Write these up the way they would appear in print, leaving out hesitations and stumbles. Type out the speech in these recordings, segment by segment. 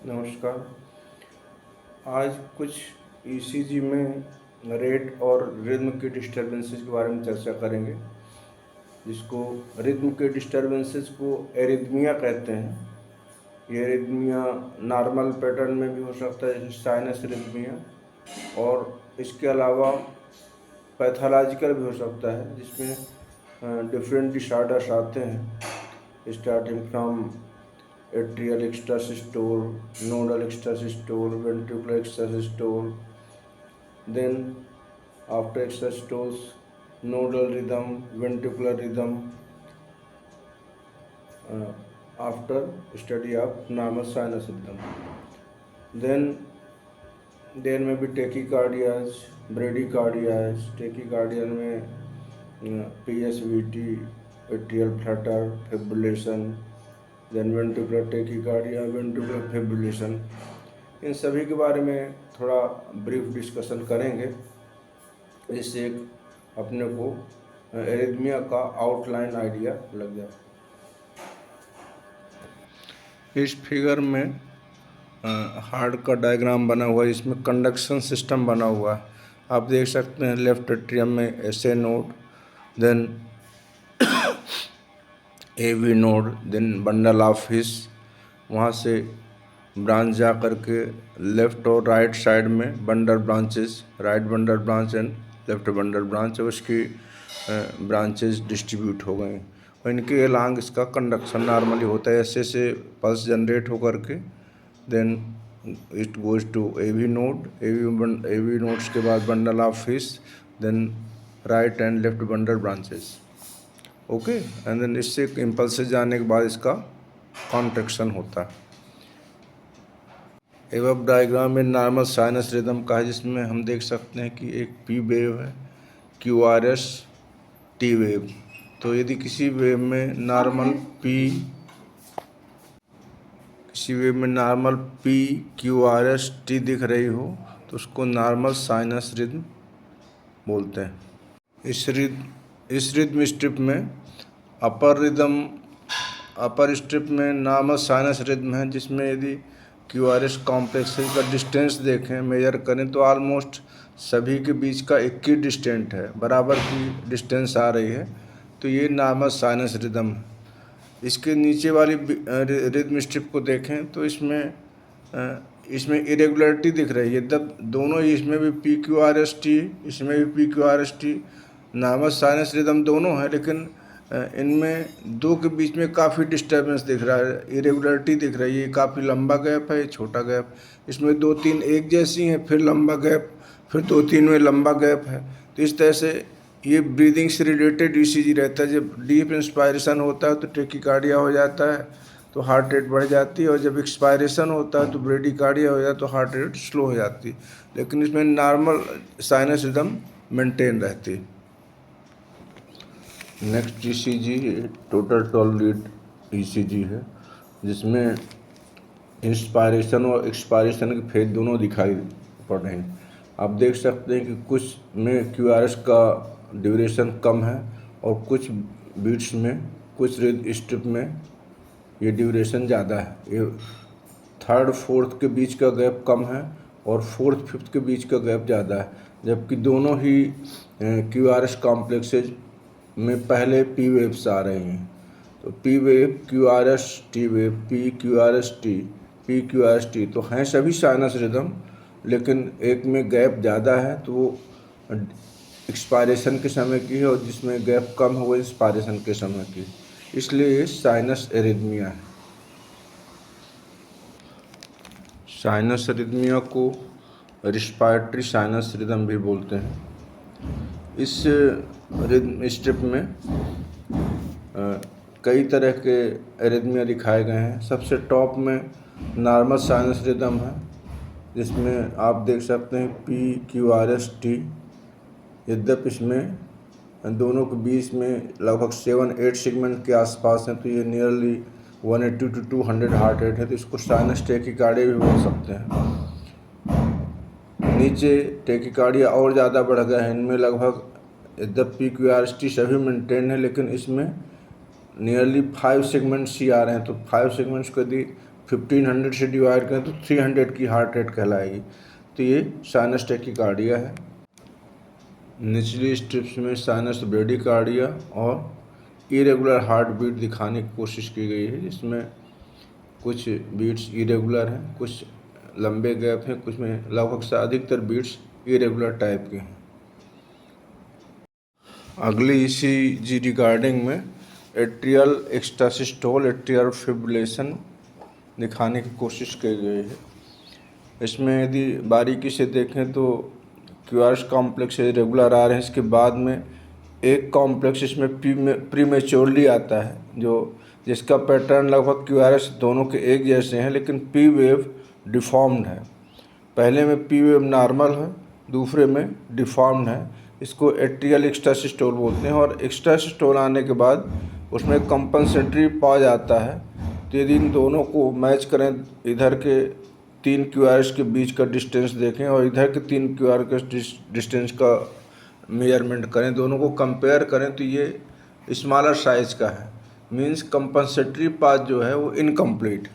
नमस्कार। आज कुछ ईसीजी में रेट और रिद्म के डिस्टरबेंसेस के बारे में चर्चा करेंगे, जिसको रिद्म के डिस्टरबेंसेस को एरिथमिया कहते हैं। ये एरिथमिया नॉर्मल पैटर्न में भी हो सकता है, जैसे साइनस एरिथमिया, और इसके अलावा पैथोलॉजिकल भी हो सकता है, जिसमें डिफरेंट डिसऑर्डर्स आते हैं, starting from atrial extrasystole, nodal extrasystole, ventricular extrasystole, then after extrasystoles, nodal rhythm, ventricular rhythm, after study of normal sinus rhythm. Then there may be tachycardias, bradycardias. Tachycardia में PSVT, atrial flutter, fibrillation, then ventricular tachycardia, ventricular fibrillation. इन सभी के बारे में थोड़ा brief discussion करेंगे, जिससे एक अपने को एरिथमिया का आउटलाइन आइडिया लग जाए। इस फिगर में हार्ट का डायग्राम बना हुआ है, इसमें कंडक्शन सिस्टम बना हुआ है। आप देख सकते हैं लेफ्ट एट्रियम में SA node, then AV node, then bundle of His, वहाँ से ब्रांच जा कर के लेफ़्ट और राइट साइड में bundle branches, right bundle branch and left bundle branch, उसकी ब्रांचेस डिस्ट्रीब्यूट हो गए और इनके अलांग इसका कंडक्शन नॉर्मली होता है। ऐसे से पल्स जनरेट होकर के then it goes to AV node, AV nodes के बाद bundle of His, then right and left bundle branches. Okay, and then इससे इम्पल्स से जाने के बाद इसका कॉन्ट्रैक्शन होता है। एवं डायग्राम में नॉर्मल साइनस रिदम का है, जिसमें हम देख सकते हैं कि एक पी वेव है, क्यूआरएस टी वेव। तो यदि किसी वेव में नॉर्मल पी क्यूआरएस टी दिख रही हो तो उसको नॉर्मल साइनस रिदम बोलते हैं। इस रिदम स्ट्रिप में अपर स्ट्रिप में नॉर्मल साइनस रिदम है, जिसमें यदि क्यूआरएस कॉम्प्लेक्सेस का डिस्टेंस देखें, मेजर करें तो ऑलमोस्ट सभी के बीच का एक ही डिस्टेंट है, बराबर की डिस्टेंस आ रही है, तो ये नॉर्मल साइनस रिदम है। इसके नीचे वाली रिदम स्ट्रिप को देखें तो इसमें इरेगुलरिटी दिख रही है। जब दोनों ही, इसमें भी P Q R S T, इसमें भी P Q R S T, normal sinus rhythm दोनों है, लेकिन इनमें दो के बीच में काफ़ी डिस्टर्बेंस दिख रहा है, इरेगुलरिटी दिख रही है। काफ़ी लंबा गैप है, ये छोटा गैप, इसमें 2-3 एक जैसी हैं, फिर लंबा गैप, फिर 2-3 में लंबा गैप है। तो इस तरह से ये ब्रीदिंग से रिलेटेड ईसीजी रहता है। जब डीप इंस्पायरेशन होता है तो टेकिकार्डिया हो जाता है, तो हार्ट रेट बढ़ जाती है, और जब एक्सपायरेशन होता है तो ब्रेडिकार्डिया हो जाता है, तो हार्ट रेट स्लो हो जाती है। लेकिन इसमें नॉर्मल साइनस रिदम मेंटेन रहती है। Next ECG total 12 lead ECG है, जिसमें इंस्पायरेशन और एक्सपायरेशन के फेज दोनों दिखाई पड़ रहे हैं। आप देख सकते हैं कि कुछ में क्यूआरएस का ड्यूरेशन कम है, और कुछ बीट्स में, कुछ स्ट्रिप में ये ड्यूरेशन ज़्यादा है। ये 3rd-4th के बीच का गैप कम है, और 4th-5th के बीच का गैप ज़्यादा है, जबकि दोनों ही क्यूआरएस कॉम्प्लेक्सेज में पहले पी वेव्स आ रही हैं। तो P wave, QRS T wave, P QRS T, P QRS T, तो हैं सभी साइनस रिदम, लेकिन एक में गैप ज़्यादा है तो वो एक्सपायरेशन के समय की है, और जिसमें गैप कम है वो इंस्पायरेशन के समय की, इसलिए ये साइनस एरिथमिया है। साइनस एरिथमिया को रिस्पायरेटरी साइनस रिदम भी बोलते हैं। इस रिदम स्ट्रिप में कई तरह के एरिथमिया दिखाए गए हैं। सबसे टॉप में नॉर्मल साइनस रिदम है, जिसमें आप देख सकते हैं P Q R S T. यद्यपि इसमें दोनों के बीच में लगभग 7-8 सेगमेंट के आसपास हैं, तो ये नियरली 180 to 200 हार्ट रेट है, तो इसको साइनस टेकिकार्डिया भी बोल सकते हैं। नीचे टेकिकार्डिया और ज़्यादा बढ़ गया है, इनमें लगभग, यद्यपि क्यू आर एस टी सभी मेंटेन है, लेकिन इसमें नियरली 5 सेगमेंट्स ही आ रहे हैं। तो 5 सेगमेंट्स को यदि 1500 से डिवाइड करें तो 300 की हार्ट रेट कहलाएगी। तो ये साइनस टैकीकार्डिया है। निचली स्ट्रिप्स में साइनस ब्रेडिकार्डिया और इरेगुलर हार्ट बीट दिखाने की कोशिश की गई है, जिसमें कुछ बीट्स इरेगुलर हैं, कुछ लंबे गैप हैं, कुछ में लगभग से अधिकतर बीट्स इरेगुलर टाइप के हैं। अगली ईसीजी रिगार्डिंग में एट्रियल एक्स्ट्रासिस्टोल एट्रियल फिब्रिलेशन दिखाने की कोशिश की गई है। इसमें यदि बारीकी से देखें तो क्यूआरएस कॉम्प्लेक्स रेगुलर आ रहे हैं, इसके बाद में एक कॉम्प्लेक्स इसमें प्रीमेच्योरली आता है, जिसका पैटर्न लगभग क्यूआरएस दोनों के एक जैसे हैं, लेकिन पी वेव डिफॉर्म्ड है। पहले में पी वेव नॉर्मल है, दूसरे में डिफॉर्म्ड है। इसको एट्रियल एक्स्ट्रासिस्टोल बोलते हैं। और एक्स्ट्रासिस्टोल आने के बाद उसमें कंपनसेटरी पॉज आता है। तो यदि इन दोनों को मैच करें, इधर के 3 क्यूआरएस के बीच का डिस्टेंस देखें और इधर के 3 क्यूआर के डिस्टेंस का मेजरमेंट करें, दोनों को कंपेयर करें, तो ये स्मॉलर साइज का है। मींस कंपनसेटरी पाथ जो है वो इनकम्प्लीट।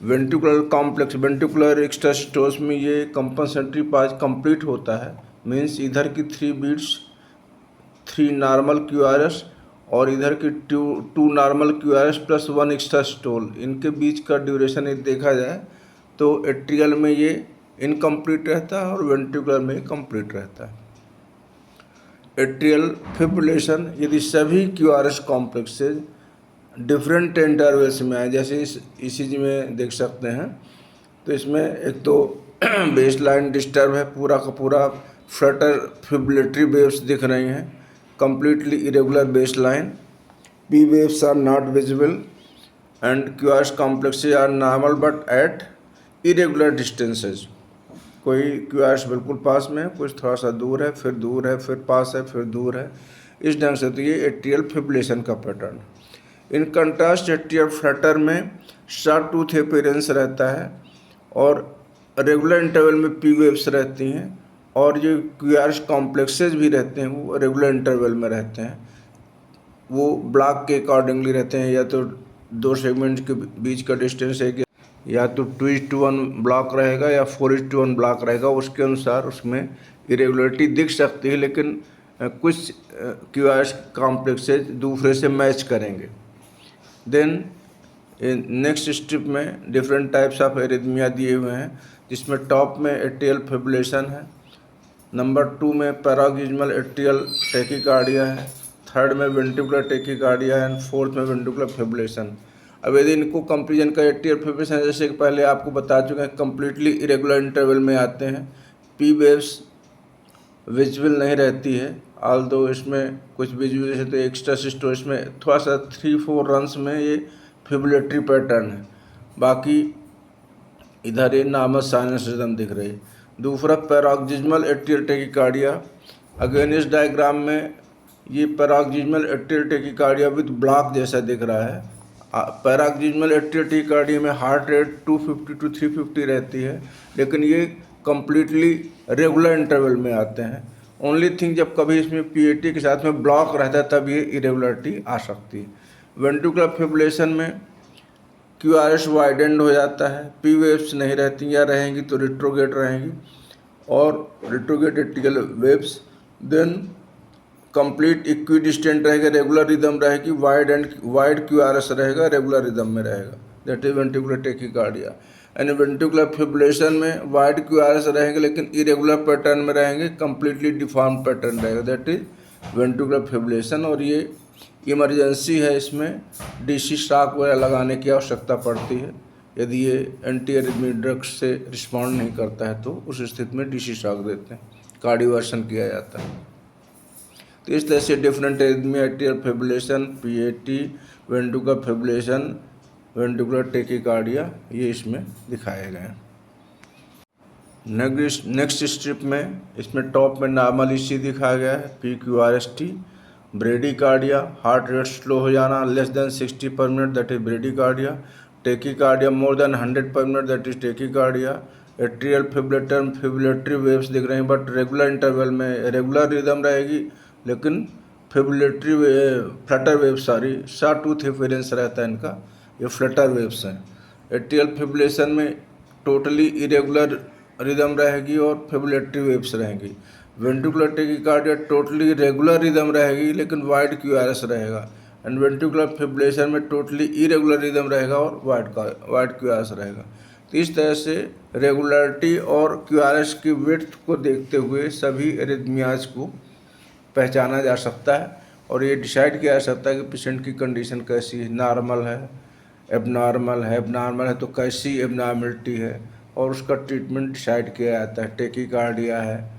वेंट्रिकुलर कॉम्प्लेक्स वेंट्रिकुलर एक्स्ट्रासिस्टोल्स में ये कंपनसेटरी पाथ कंप्लीट होता है। मींस इधर की 3 बीट्स 3 नॉर्मल क्यूआरएस और इधर की 2 नॉर्मल क्यूआरएस प्लस 1 एक्स्ट्रासिस्टोल, इनके बीच का ड्यूरेशन यदि देखा जाए तो एट्रियल में ये इनकम्प्लीट रहता है और वेंट्रिकुलर में कंप्लीट रहता है। एट्रियल फिब्रिलेशन यदि सभी क्यूआरएस कॉम्प्लेक्सेज डिफरेंट इंटरवल्स में आए, जैसे इस ईसीजी में देख सकते हैं, तो इसमें एक तो बेस लाइन डिस्टर्ब है, पूरा का पूरा फ्लटर फिब्रिलेटरी वेव्स दिख रही हैं, completely irregular baseline, P waves are not visible and QRS complexes are normal but at irregular distances। कोई QRS बिल्कुल पास में है, कुछ थोड़ा सा दूर है, फिर दूर है, फिर पास है, फिर दूर है, इस ढंग से। तो ये एट्रियल फिब्रिलेशन का pattern. In contrast atrial Flutter में शॉर्ट टूथ अपीयरेंस रहता है और रेगुलर इंटरवल में P वेव्स रहती हैं, और जो क्यूआरएस कॉम्प्लेक्सेज भी रहते हैं वो रेगुलर इंटरवल में रहते हैं। वो ब्लॉक के अकॉर्डिंगली रहते हैं, या तो 2 सेगमेंट के बीच का डिस्टेंस है, या तो 2:1 ब्लॉक रहेगा या 4:1 ब्लॉक रहेगा, उसके अनुसार उसमें इरेगुलरिटी दिख सकती है, लेकिन कुछ क्यूआरएस कॉम्प्लेक्सेज दूसरे से मैच करेंगे। देन नेक्स्ट स्ट्रिप में डिफरेंट टाइप्स ऑफ एरिथमिया दिए हुए हैं, जिसमें टॉप में एट्रियल फिब्रिलेशन है, नंबर 2 में पैरागिज्मल एट्रियल टैकीकार्डिया है, थर्ड में वेंट्रिकुलर टैकीकार्डिया है, एंड फोर्थ में वेंट्रिकुलर फिब्रिलेशन। अब यदि इनको कंपेरिजन का एट्रियल फिब्रिलेशन, जैसे कि पहले आपको बता चुके हैं, कम्प्लीटली इरेगुलर इंटरवल में आते हैं, पी वेव्स विजुअल नहीं रहती है, ऑल्दो इसमें कुछ विजुअल है, तो एक्स्ट्रासिस्टोल इसमें थोड़ा सा 3-4 रन्स में ये फिब्रिलेटरी पैटर्न है, बाकी इधर ये नॉर्मल साइनस रिदम दिख रही है। दूसरा पैराक्सिज्मल एट्रियल टैकीकार्डिया, अगेन इस डायग्राम में ये पैराक्सिज्मल एट्रियल टैकीकार्डिया विद ब्लॉक जैसा दिख रहा है। पैराक्सिज्मल एट्रियल टैकीकार्डिया में हार्ट रेट 250 to 350 रहती है, लेकिन ये कम्प्लीटली रेगुलर इंटरवल में आते हैं। ओनली थिंग जब कभी इसमें पीएटी के साथ में ब्लॉक रहता है तब ये इरेगुलरिटी आ सकती है। वेंट्रिकुलर फिब्रिलेशन में क्यूआरएस वाइडेंड हो जाता है, पी वेव्स नहीं रहती, या रहेंगी तो रिट्रोगेट रहेंगी, और retrograde atrial waves. Then complete equidistant रहेगा, रेगुलर रिदम रहेगी, वाइड क्यूआरएस रहेगा, रेगुलर रिदम में रहेगा, that is ventricular tachycardia. And ventricular fibrillation में वाइड क्यूआरएस रहेंगे लेकिन इरेगुलर पैटर्न में रहेंगे, कंप्लीटली डिफॉर्म पैटर्न रहेगा, दैट इज वेंट्रिकुलर फिब्रिलेशन। और ये इमरजेंसी है, इसमें डीसी शॉक वगैरह लगाने की आवश्यकता पड़ती है। यदि ये एंटी एरिथमिक ड्रग्स से रिस्पॉन्ड नहीं करता है तो उस स्थिति में डीसी शॉक देते हैं, कार्डियोवर्सन किया जाता है। तो इस तरह से different arrhythmia, atrial fibrillation, PAT, ventricular fibrillation, ventricular tachycardia, ये इसमें दिखाए गए हैं। नेक्स्ट स्ट्रिप में इसमें टॉप में नॉर्मल ईसी दिखाया गया है, PQRST, bradycardia, heart rate slow हो जाना less than 60 per minute, that is bradycardia, tachycardia more than 100 per minute, that is tachycardia, atrial fibrillatory waves दिख रहे हैं बट रेगुलर इंटरवल में, रेगुलर रिदम रहेगी लेकिन fibrillatory flutter wave short tooth appearance रहता है इनका, ये फ्लटर वेव्स हैं। एट्रियल फिब्रिलेशन में टोटली इरेगुलर रिदम रहेगी और फिब्रिलेटरी वेव्स रहेंगी। Ventricular tachycardia totally regular rhythm रहेगी लेकिन वाइड क्यूआरएस रहेगा। एंड वेंट्रिकुलर फिब्रिलेशन में टोटली इरेगुलर रिदम रहेगा और वाइड क्यूआरएस रहेगा। तो इस तरह से रेगुलरिटी और क्यूआरएस की विड्थ को देखते हुए सभी एरिथमियाज को पहचाना जा सकता है और ये डिसाइड किया जा सकता है कि पेशेंट की कंडीशन कैसी है, नॉर्मल है, एबनॉर्मल है तो कैसी एबनॉर्मलिटी है, और उसका ट्रीटमेंट डिसाइड किया जाता है। टेकिकार्डिया है,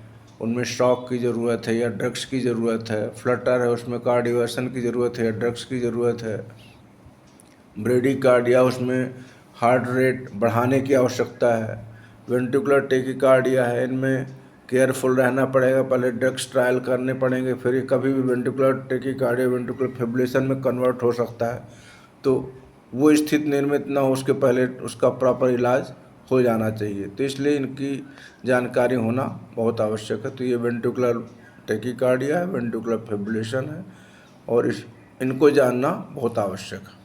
उनमें शॉक की ज़रूरत है या ड्रग्स की ज़रूरत है। फ्लटर है, उसमें कार्डियोवर्सन की ज़रूरत है या ड्रग्स की ज़रूरत है। ब्रेडिकार्डिया, उसमें हार्ट रेट बढ़ाने की आवश्यकता है। वेंट्रिकुलर टेकिकार्डिया है, इनमें केयरफुल रहना पड़ेगा, पहले ड्रग्स ट्रायल करने पड़ेंगे, फिर ये कभी भी वेंट्रिकुलर टेकिकार्डिया वेंट्रिकुलर फिब्रिलेशन में कन्वर्ट हो सकता है। तो वो स्थिति निर्मित ना हो उसके पहले उसका प्रॉपर इलाज हो जाना चाहिए। तो इसलिए इनकी जानकारी होना बहुत आवश्यक है। तो ये वेंट्रिकुलर टेकिकार्डिया है, वेंट्रिकुलर फिब्रिलेशन है और इनको जानना बहुत आवश्यक है।